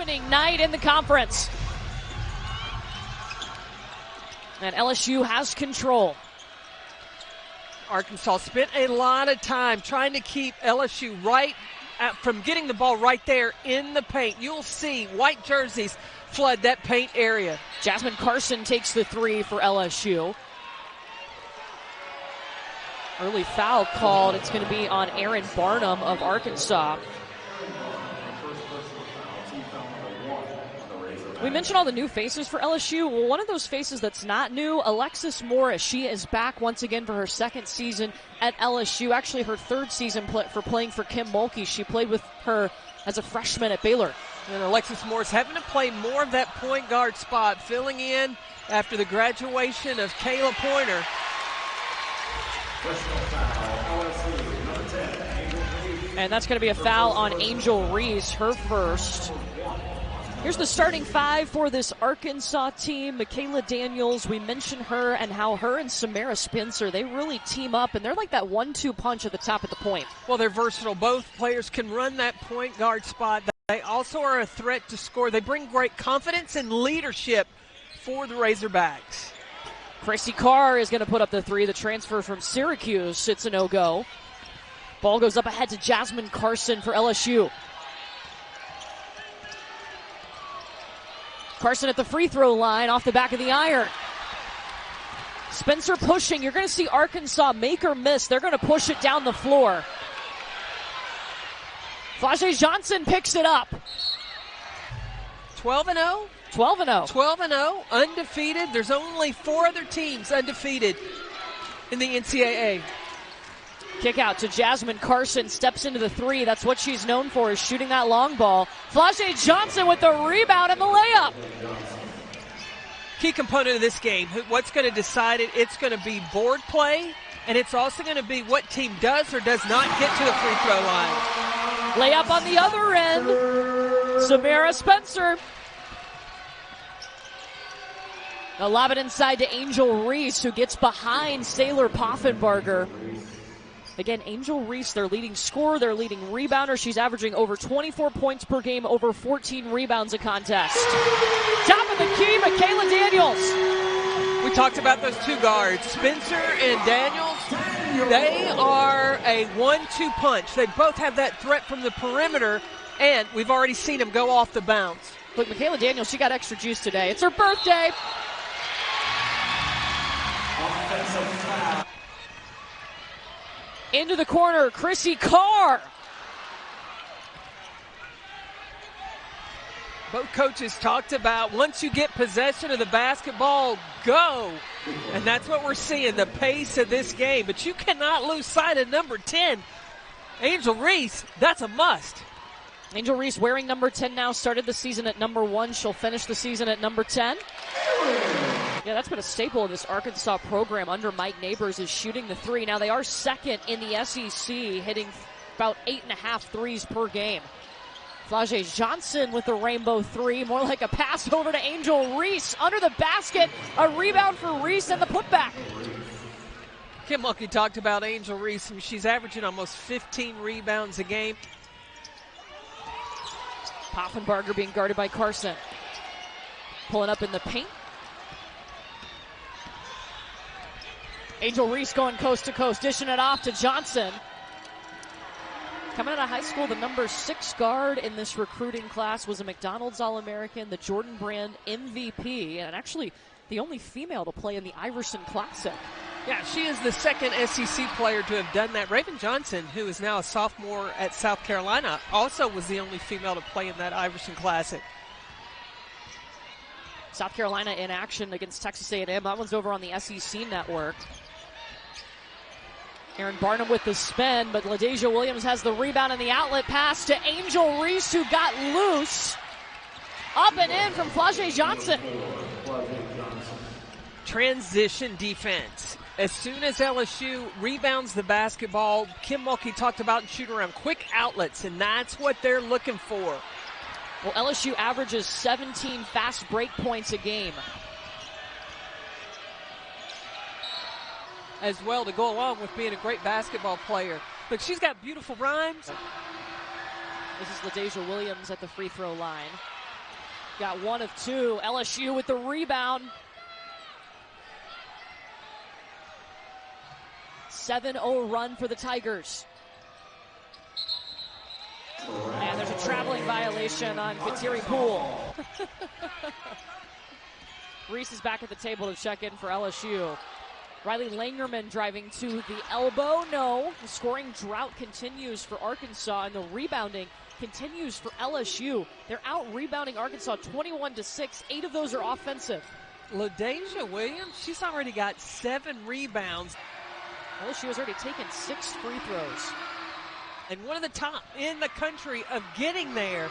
opening night in the conference. And LSU has control. Arkansas spent a lot of time trying to keep LSU from getting the ball right there in the paint. You'll see white jerseys flood that paint area. Jasmine Carson takes the three for LSU. Early foul called. It's going to be on Aaron Barnum of Arkansas. We mentioned all the new faces for LSU. Well, one of those faces that's not new, Alexis Morris. She is back once again for her second season at LSU. Actually, her third season for playing for Kim Mulkey. She played with her as a freshman at Baylor. And Alexis Morris having to play more of that point guard spot, filling in after the graduation of Kayla Pointer. And that's going to be a foul on Angel Reese, her first. Here's the starting five for this Arkansas team. Michaela Daniels, we mentioned her and how her and Samara Spencer, they really team up, and they're like that 1-2 punch at the top of the point. Well, they're versatile. Both players can run that point guard spot. They also are a threat to score. They bring great confidence and leadership for the Razorbacks. Chrissy Carr is going to put up the three. The transfer from Syracuse, it's a no-go. Ball goes up ahead to Jasmine Carson for LSU. Carson at the free throw line off the back of the iron. Spencer pushing. You're going to see Arkansas make or miss. They're going to push it down the floor. Flau'jae Johnson picks it up. 12-0? 12-0. 12-0, undefeated. There's only 4 other teams undefeated in the NCAA. Kick out to Jasmine Carson, steps into the three. That's what she's known for, is shooting that long ball. Flau'jae Johnson with the rebound and the layup. Key component of this game, what's going to decide it, it's going to be board play, and it's also going to be what team does or does not get to the free throw line. Layup on the other end. Samara Spencer. Now lob it inside to Angel Reese, who gets behind Saylor Poffenbarger. Again, Angel Reese, their leading scorer, their leading rebounder. She's averaging over 24 points per game, over 14 rebounds a contest. Top of the key, Michaela Daniels. We talked about those two guards, Spencer and Daniels. They are a 1-2 punch. They both have that threat from the perimeter, and we've already seen them go off the bounce. Look, Michaela Daniels, she got extra juice today. It's her birthday. Into the corner, Chrissy Carr. Both coaches talked about once you get possession of the basketball, go. And that's what we're seeing, the pace of this game. But you cannot lose sight of number 10, Angel Reese. That's a must. Angel Reese wearing number 10 now, started the season at number 1. She'll finish the season at number 10. Yeah, that's been a staple of this Arkansas program under Mike Neighbors, is shooting the three. Now they are second in the SEC, hitting about 8.5 threes per game. Flau'jae Johnson with the rainbow three, more like a pass over to Angel Reese. Under the basket, a rebound for Reese and the putback. Kim Mulkey talked about Angel Reese. She's averaging almost 15 rebounds a game. Poffenbarger being guarded by Carson. Pulling up in the paint. Angel Reese going coast to coast, dishing it off to Johnson. Coming out of high school, the number 6 guard in this recruiting class was a McDonald's All-American, the Jordan Brand MVP, and actually the only female to play in the Iverson Classic. Yeah, she is the second SEC player to have done that. Raven Johnson, who is now a sophomore at South Carolina, also was the only female to play in that Iverson Classic. South Carolina in action against Texas A&M. That one's over on the SEC network. Aaron Barnum with the spin, but LaDazhia Williams has the rebound and the outlet pass to Angel Reese, who got loose. Up and in from Flau'jae Johnson. Transition defense. As soon as LSU rebounds the basketball, Kim Mulkey talked about shoot around quick outlets, and that's what they're looking for. Well, LSU averages 17 fast break points a game. As well, to go along with being a great basketball player. Look, she's got beautiful rhymes. This is LaDazhia Williams at the free throw line. Got one of two. LSU with the rebound. 7-0 run for the Tigers. And there's a traveling violation on Kateri Poole. Reese is back at the table to check in for LSU. Riley Langerman driving to the elbow. No. The scoring drought continues for Arkansas, and the rebounding continues for LSU. They're out rebounding Arkansas 21-6. 8 of those are offensive. LaDazhia Williams, she's already got 7 rebounds. LSU has already taken 6 free throws. And one of the top in the country of getting there.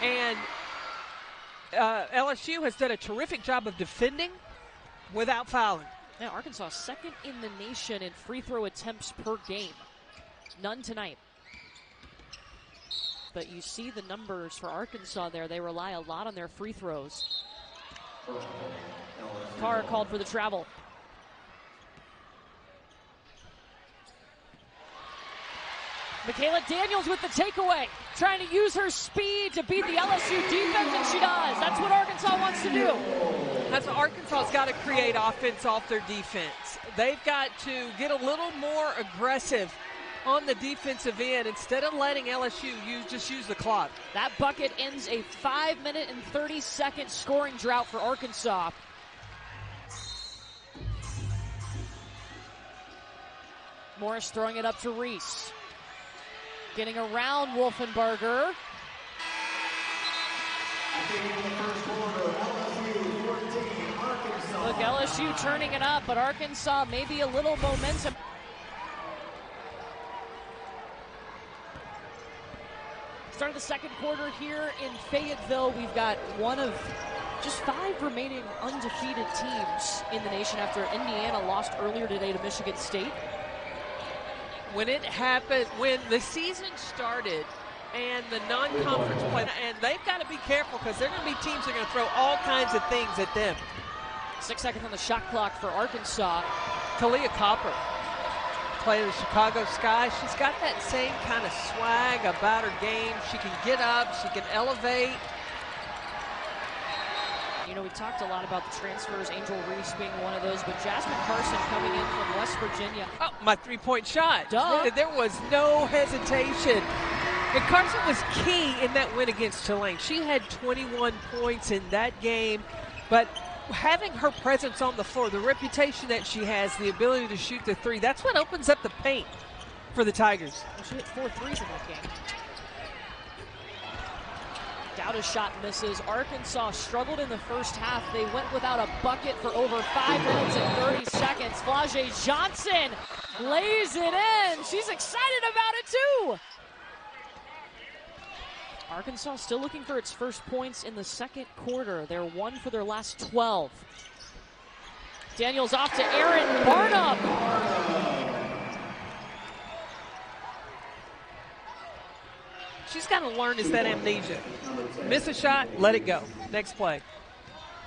And LSU has done a terrific job of defending without fouling. Now Arkansas second in the nation in free throw attempts per game. None tonight. But you see the numbers for Arkansas there. They rely a lot on their free throws. Carr called for the travel. Michaela Daniels with the takeaway, trying to use her speed to beat the LSU defense, and she does. That's what Arkansas wants to do. That's what Arkansas's got to create offense off their defense. They've got to get a little more aggressive on the defensive end instead of letting LSU just use the clock. That bucket ends a 5-minute and 30-second scoring drought for Arkansas. Morris throwing it up to Reese. Getting around Wolfenbarger. Look, LSU turning it up, but Arkansas maybe a little momentum. Start of the second quarter here in Fayetteville. We've got one of just 5 remaining undefeated teams in the nation after Indiana lost earlier today to Michigan State. When it happened, when the season started and the non-conference play, and they've got to be careful because there are going to be teams that are going to throw all kinds of things at them. 6 seconds on the shot clock for Arkansas. Talia Copper, playing the Chicago Sky. She's got that same kind of swag about her game. She can get up, she can elevate. You know, we talked a lot about the transfers, Angel Reese being one of those, but Jasmine Carson coming in from West Virginia. Oh, my three-point shot. Duh. There was no hesitation. And Carson was key in that win against Tulane. She had 21 points in that game, but having her presence on the floor, the reputation that she has, the ability to shoot the three, that's what opens up the paint for the Tigers. Well, she hit 4 threes in that game. Dowda's shot misses. Arkansas struggled in the first half. They went without a bucket for over 5 minutes and 30 seconds. Flau'jae Johnson lays it in. She's excited about it too. Arkansas still looking for its first points in the second quarter. They're 1 for their last 12. Daniels off to Aaron Barnum. She's got to learn is that amnesia. Miss a shot, let it go. Next play.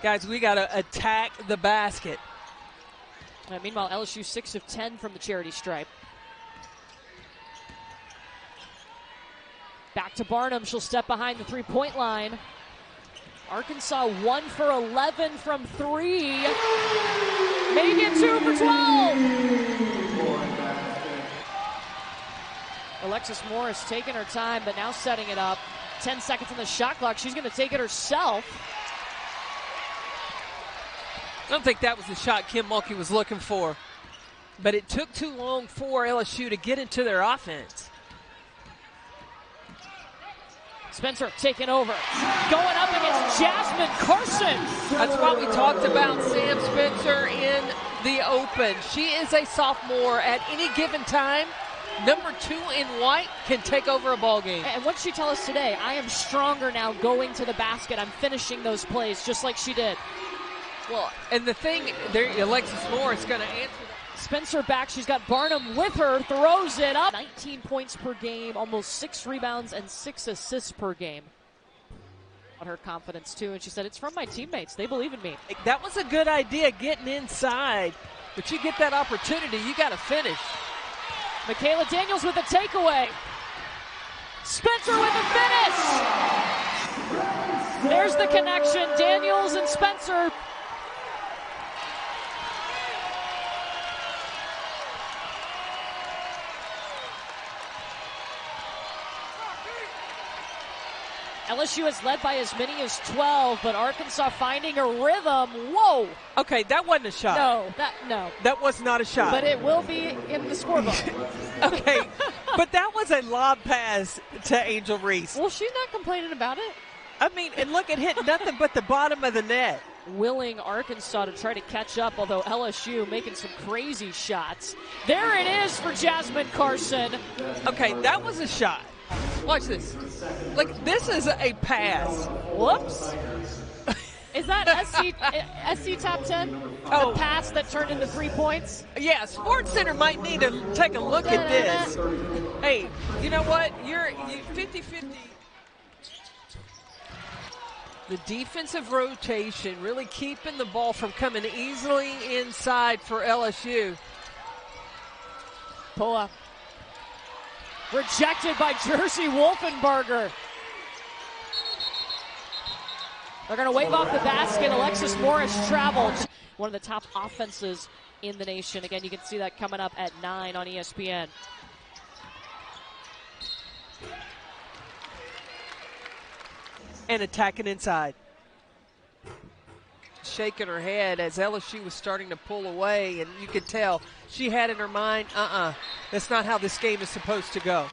Guys, we got to attack the basket. Meanwhile, LSU 6 of 10 from the charity stripe. Back to Barnum. She'll step behind the three-point line. Arkansas 1 for 11 from 3. Maybe a 2 for 12. Alexis Morris taking her time, but now setting it up. 10 seconds on the shot clock. She's going to take it herself. I don't think that was the shot Kim Mulkey was looking for, but it took too long for LSU to get into their offense. Spencer taking over. Going up against Jasmine Carson. That's why we talked about Sam Spencer in the open. She is a sophomore. At any given time, number 2 in white can take over a ball game. And what did she tell us today? I am stronger now going to the basket. I'm finishing those plays just like she did. Well, and the thing, there, Alexis Morris going to answer that. Spencer back. She's got Barnum with her. Throws it up. 19 points per game, almost 6 rebounds and 6 assists per game. On her confidence, too. And she said, it's from my teammates. They believe in me. That was a good idea, getting inside. But you get that opportunity, you got to finish. Michaela Daniels with a takeaway. Spencer with the finish. There's the connection. Daniels and Spencer. LSU is led by as many as 12, but Arkansas finding a rhythm. Whoa! Okay, that wasn't a shot. No. That was not a shot. But it will be in the scorebook. Okay, but that was a lob pass to Angel Reese. Well, she's not complaining about it. I mean, and look, it hit nothing but the bottom of the net. Willing Arkansas to try to catch up, although LSU making some crazy shots. There it is for Jasmine Carson. Okay, that was a shot. Watch this. Like, this is a pass. Whoops. Is that SC Top 10? Oh. The pass that turned into 3 points? Yeah, Sports Center might need to take a look at this. Hey, you know what? You're 50-50. The defensive rotation really keeping the ball from coming easily inside for LSU. Poa. Rejected by Jersey Wolfenbarger. They're going to wave off the basket. Alexis Morris traveled. One of the top offenses in the nation. Again, you can see that coming up at 9 on ESPN. And attacking inside. Shaking her head as LSU was starting to pull away, and you could tell she had in her mind, that's not how this game is supposed to go.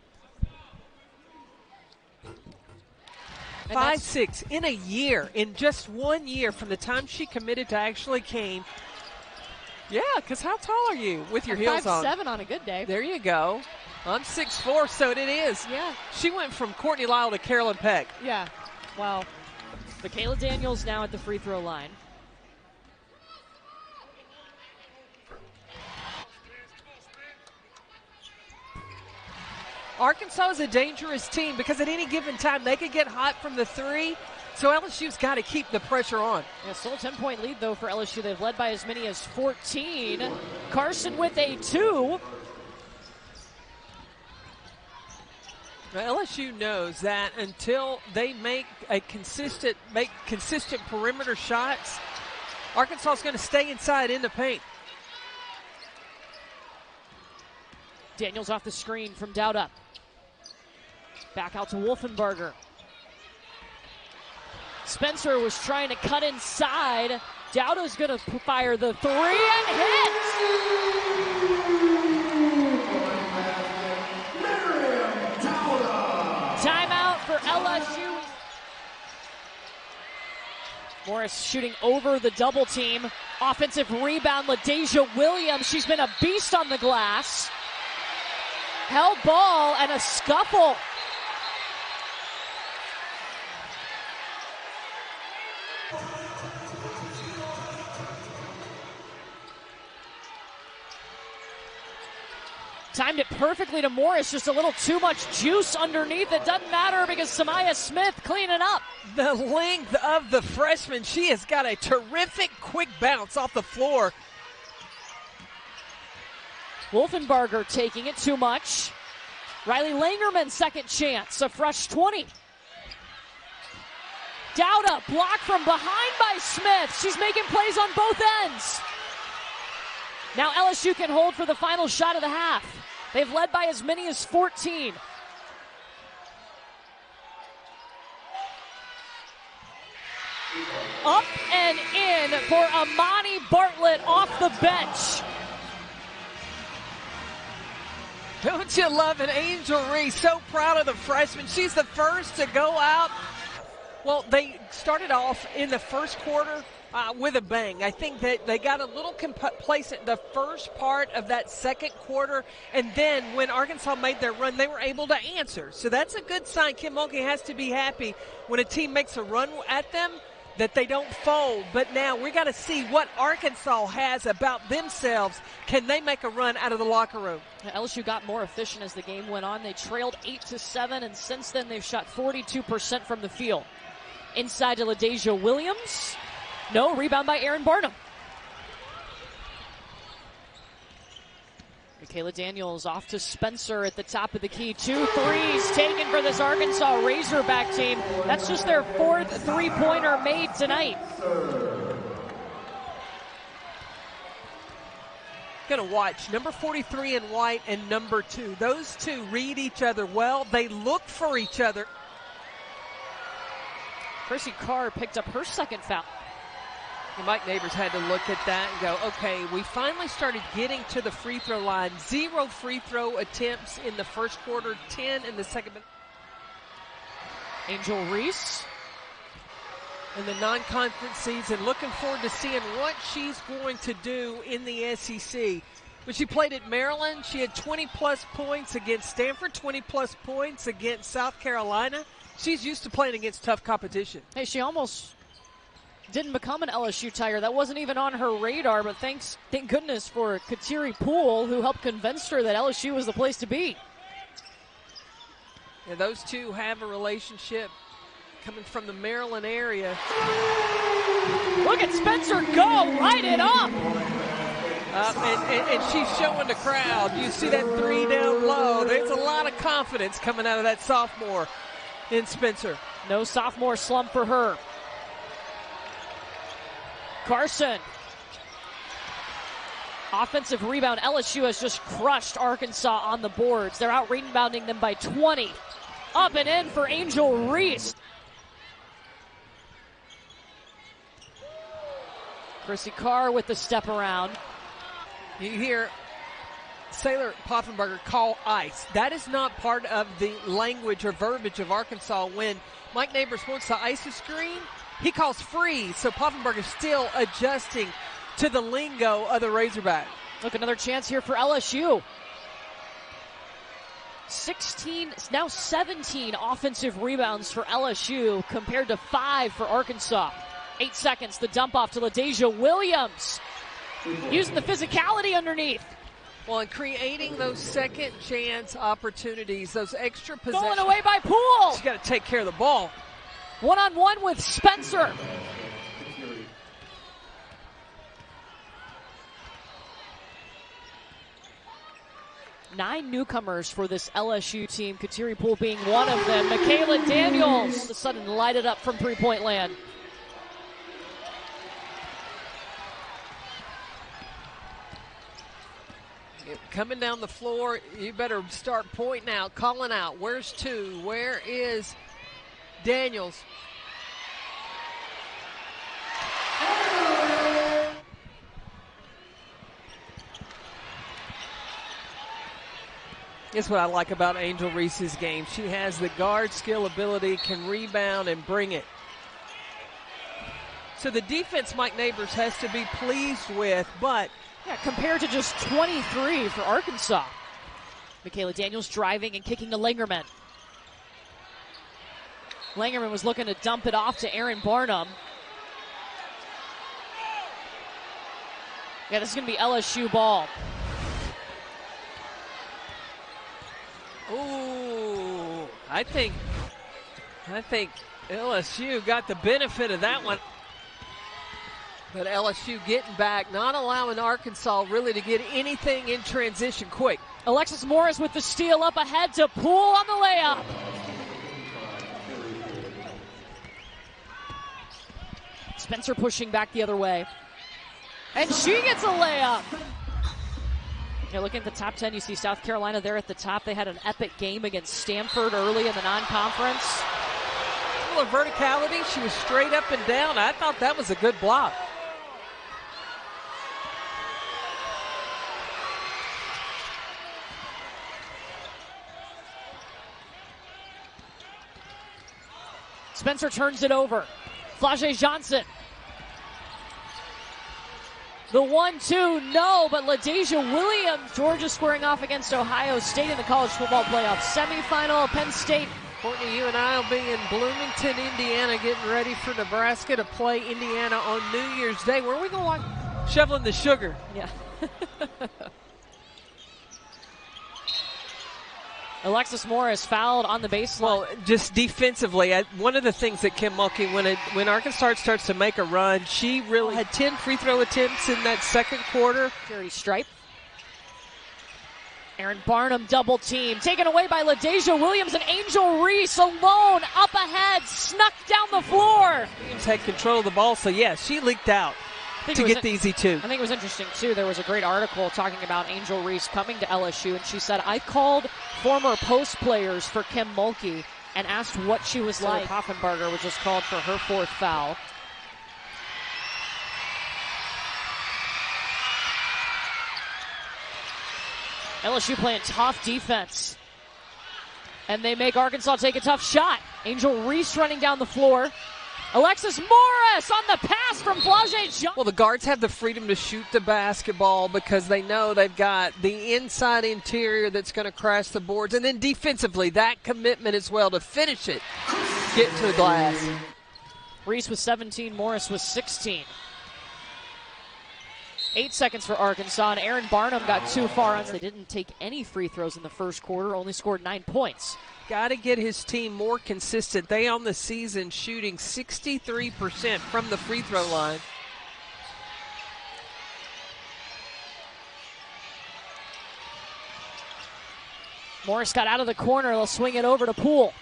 5'6" in a year, in just 1 year from the time she committed to actually came. Yeah, because how tall are you with your heels on? 5'7" on a good day. There you go. I'm 6'4", so it is. Yeah. She went from Courtney Lyle to Carolyn Peck. Yeah. Wow. Michaela Daniels now at the free throw line. Arkansas is a dangerous team because at any given time they could get hot from the three. So LSU's got to keep the pressure on. Yeah, still a 10-point lead, though, for LSU. They've led by as many as 14. Carson with a 2. Now, LSU knows that until they make consistent perimeter shots, Arkansas is going to stay inside in the paint. Daniels off the screen from Dowda. Back out to Wolfenbarger. Spencer was trying to cut inside. Dowda's going to fire the 3 and hit. Timeout for LSU. Morris shooting over the double team. Offensive rebound, LaDazhia Williams. She's been a beast on the glass. Held ball and a scuffle. Timed it perfectly to Morris, just a little too much juice underneath. It doesn't matter because Samaya Smith cleaning up. The length of the freshman, she has got a terrific quick bounce off the floor. Wolfenbarger taking it too much. Riley Langerman, second chance, a fresh 20. Dowda, blocked from behind by Smith. She's making plays on both ends. Now LSU can hold for the final shot of the half. They've led by as many as 14. Up and in for Amani Bartlett off the bench. Don't you love it? Angel Reese, so proud of the freshman. She's the first to go out. Well, they started off in the first quarter with a bang. I think that they got a little complacent the first part of that second quarter, and then when Arkansas made their run, they were able to answer. So that's a good sign. Kim Mulkey has to be happy when a team makes a run at them that they don't fold. But now we got to see what Arkansas has about themselves. Can they make a run out of the locker room? LSU got more efficient as the game went on. They trailed 8-7, and since then they've shot 42% from the field. Inside to LaDazhia Williams. No, rebound by Aaron Barnum. Kayla Daniels off to Spencer at the top of the key. 2 threes taken for this Arkansas Razorback team. That's just their 4th three-pointer made tonight. Going to watch number 43 in white and number 2. Those two read each other well. They look for each other. Chrissy Carr picked up her 2nd foul. And Mike Neighbors had to look at that and go, okay, we finally started getting to the free throw line. 0 free throw attempts in the first quarter, 10 in the second. Angel Reese. In the non-conference season, looking forward to seeing what she's going to do in the SEC. When she played at Maryland, she had 20-plus points against Stanford, 20-plus points against South Carolina. She's used to playing against tough competition. Hey, she almost didn't become an LSU Tiger. That wasn't even on her radar, but thank goodness for Kateri Poole, who helped convince her that LSU was the place to be. Yeah, those two have a relationship coming from the Maryland area. Look at Spencer go, light it up. And she's showing the crowd. You see that 3 down low. There's a lot of confidence coming out of that sophomore in Spencer. No sophomore slump for her. Carson. Offensive rebound. LSU has just crushed Arkansas on the boards. They're out rebounding them by 20. Up and in for Angel Reese. Chrissy Carr with the step around. You hear Sailor Poffenberger call ice. That is not part of the language or verbiage of Arkansas. When Mike Neighbors wants to ice a screen, he calls freeze. So Poffenberger is still adjusting to the lingo of the Razorback. Look, another chance here for LSU. 16, now 17 offensive rebounds for LSU compared to 5 for Arkansas. 8 seconds, the dump off to LaDazhia Williams. Using the physicality underneath. Well, and creating those second chance opportunities, those extra possessions. Stolen away by Poole. She's got to take care of the ball. One-on-one with Spencer. Nine newcomers for this LSU team, Kateri Poole being one of them. Michaela Daniels, all of a sudden lighted up from three-point land. Coming down the floor, you better start pointing out, calling out. Where's 2? Where is Daniels? That's what I like about Angel Reese's game. She has the guard skill ability, can rebound and bring it. So the defense Mike Neighbors has to be pleased with, but yeah, compared to just 23 for Arkansas. Michaela Daniels driving and kicking to Langerman. Langerman was looking to dump it off to Aaron Barnum. Yeah, this is going to be LSU ball. Ooh, I think LSU got the benefit of that one. But LSU getting back, not allowing Arkansas really to get anything in transition quick. Alexis Morris with the steal up ahead to Poole on the layup. Spencer pushing back the other way. And she gets a layup. Yeah, looking at the top 10, you see South Carolina there at the top. They had an epic game against Stanford early in the non-conference. A little verticality. She was straight up and down. I thought that was a good block. Spencer turns it over. Flau'jae Johnson. The 1-2, no, but LaDazhia Williams, Georgia squaring off against Ohio State in the college football playoff semifinal. Penn State. Courtney, you and I will be in Bloomington, Indiana, getting ready for Nebraska to play Indiana on New Year's Day. Where are we going to watch? Shoveling the sugar. Yeah. Alexis Morris fouled on the baseline. Well, just defensively, one of the things that Kim Mulkey, when Arkansas starts to make a run, she really had 10 free throw attempts in that second quarter. Charity stripe. Aaron Barnum double team, taken away by LaDazhia Williams, and Angel Reese alone, up ahead, snuck down the floor. Williams had control of the ball, so yeah, she leaked out to get the easy two. I think it was interesting, too. There was a great article talking about Angel Reese coming to LSU, and she said, I called former post players for Kim Mulkey and asked what she was like. Hoffenberger was just called for her fourth foul. LSU playing tough defense. And they make Arkansas take a tough shot. Angel Reese running down the floor. Alexis Morris on the pass from Flau'jae Johnson. Well, the guards have the freedom to shoot the basketball because they know they've got the inside interior that's going to crash the boards. And then defensively, that commitment as well to finish it, get to the glass. Reese with 17, Morris with 16. 8 seconds for Arkansas, and Aaron Barnum got too far. They didn't take any free throws in the first quarter, only scored 9 points. Got to get his team more consistent. They on the season shooting 63% from the free throw line. Morris got out of the corner. They'll swing it over to Poole.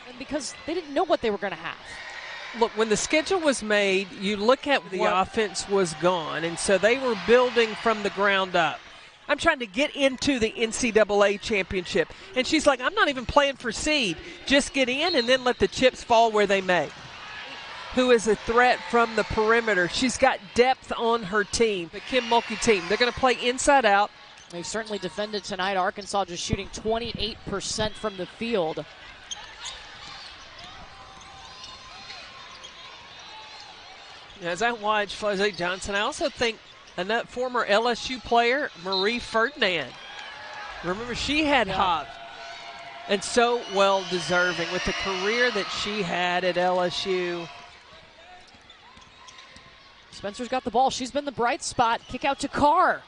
And because they didn't know what they were going to have. Look, when the schedule was made, you look at the offense was gone, and so they were building from the ground up. I'm trying to get into the NCAA championship. And she's like, I'm not even playing for seed. Just get in and then let the chips fall where they may. Who is a threat from the perimeter. She's got depth on her team, the Kim Mulkey team. They're going to play inside out. They've certainly defended tonight. Arkansas just shooting 28% from the field. As I watch Flau'jae Johnson, I also think a former LSU player, Marie Ferdinand. Remember, she had hops. And so well deserving with the career that she had at LSU. Spencer's got the ball. She's been the bright spot. Kick out to Carr.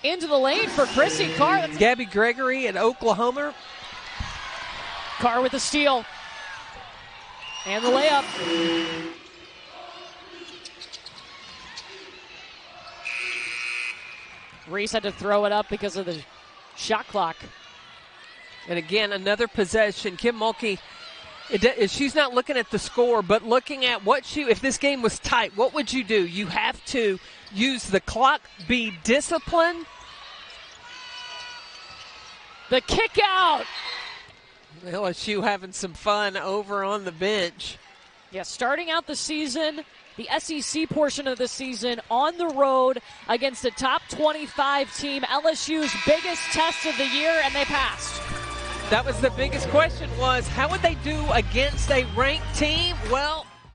Into the lane for Chrissy Carr. Gabby Gregory at Oklahoma. Carr with the steal. And the layup. Reese had to throw it up because of the shot clock. And again, another possession. Kim Mulkey, she's not looking at the score, but looking at if this game was tight, what would you do? You have to use the clock, be disciplined. The kick out. LSU having some fun over on the bench. Yeah, starting out the season, the SEC portion of the season on the road against a top 25 team, LSU's biggest test of the year, and they passed. That was the biggest question, was how would they do against a ranked team? Well,